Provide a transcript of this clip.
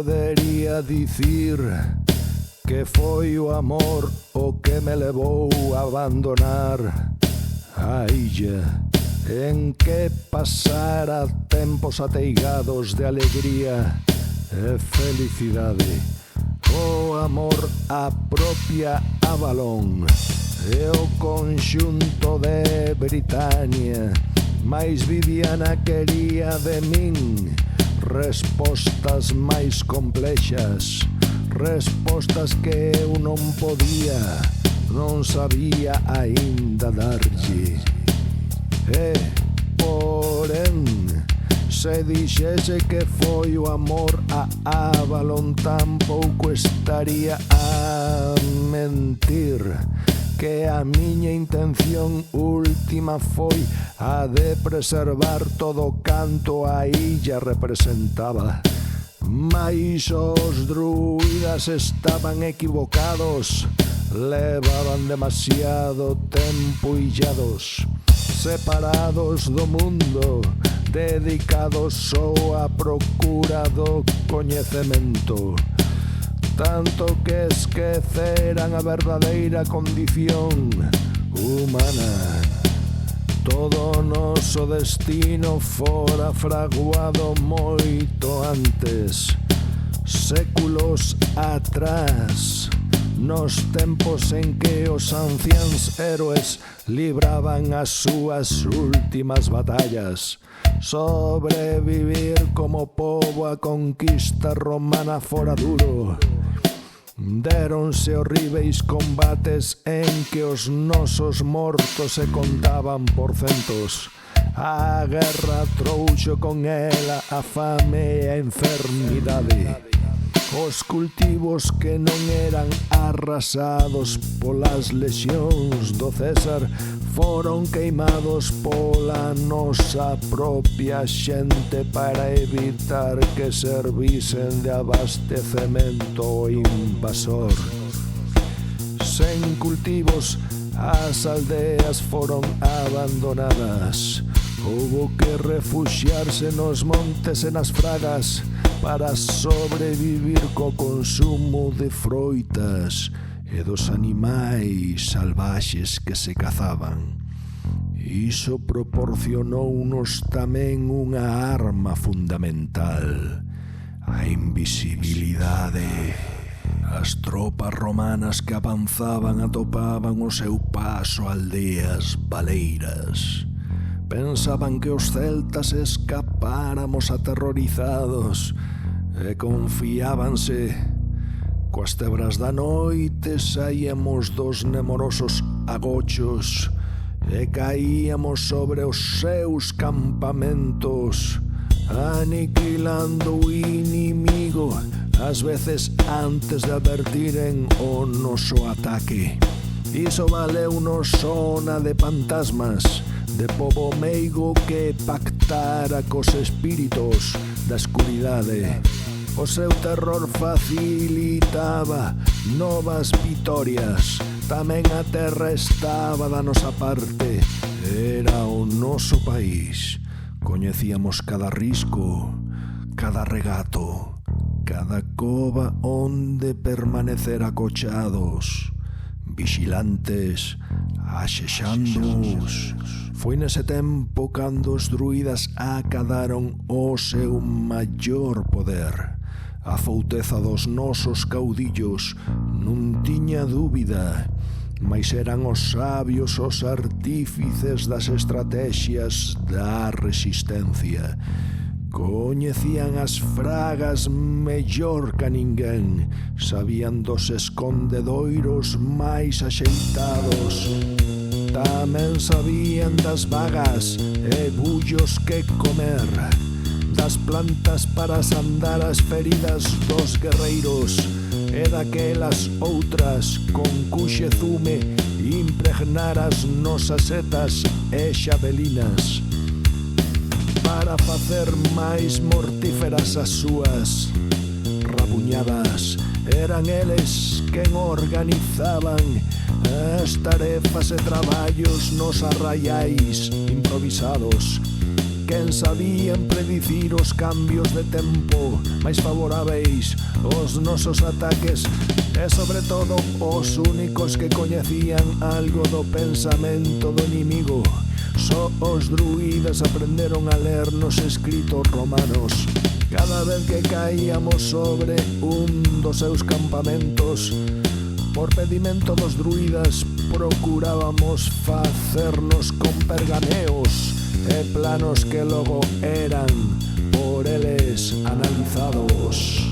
podería dicir que foi o amor o que me levou a abandonar a illa en que pasara tempos ateigados de alegría e felicidade. O amor a propia Avalon e o conxunto de Britania, mais Viviana quería de min respostas máis complexas, respostas que eu non podía, non sabía aínda darlle. E, porén, se dixese que foi o amor a Avalon, tampouco estaría a mentir que a miña intención última foi a de preservar todo canto a illa representaba. Mais os druidas estaban equivocados, levaban demasiado tempo illados, separados do mundo, dedicados só á procura do coñecemento, tanto que esqueceran a verdadeira condición humana. Todo o noso destino fora fraguado moito antes, séculos atrás, nos tempos en que os anciáns héroes libraban as súas últimas batallas. Sobrevivir como pobo a conquista romana fora duro. Deronse horríveis combates en que os nosos mortos se contaban por centos. A guerra trouxo con ela a fame e a enfermidade. Os cultivos que non eran arrasados polas lexións do César foron queimados pola nosa propia xente para evitar que servisen de abastecemento ao invasor. Sen cultivos, as aldeas foron abandonadas. Houbo que refuxiarse nos montes e nas fragas para sobrevivir co consumo de froitas e dos animais salvaxes que se cazaban. Iso proporcionounos tamén unha arma fundamental: a invisibilidade. As tropas romanas que avanzaban atopaban o seu paso a aldeas baleiras. Pensaban que os celtas escapáramos aterrorizados e confiábanse. Coas tebras da noite saíamos dos nemorosos agochos e caíamos sobre os seus campamentos, aniquilando o inimigo, ás veces antes de advertiren o noso ataque. Iso valeu-nos zona de fantasmas, de pobo meigo que pactara cos espíritos da escuridade. O seu terror facilitaba novas vitorias. Tamén a terra estaba da nosa parte. Era o noso país. Coñecíamos cada risco, cada regato, cada cova onde permanecer acochados, vigilantes, axexándoos. Foi nese tempo cando os druidas acadaron o seu maior poder. A fouteza dos nosos caudillos non tiña dúbida, mais eran os sabios os artífices das estrategias da resistencia. Coñecían as fragas mellor ca ninguén, sabían dos escondedoiros máis axeitados. Tamén sabían das vagas e bullos que comer, das plantas para sandar as feridas dos guerreiros e daquelas outras con cuxe zume impregnar as nosas setas e xabelinas para facer máis mortíferas as súas rabuñadas. Eran eles quen organizaban as tarefas e traballos nos arraiais improvisados. quen sabían predicir os cambios de tempo máis favoráveis aos nosos ataques, e sobre todo os únicos que coñecían algo do pensamento do inimigo. Só os druidas aprenderon a ler nos escritos romanos. Cada vez que caíamos sobre un dos seus campamentos, por pedimento dos druidas, procurábamos facernos con perganeos e planos que logo eran por eles analizados.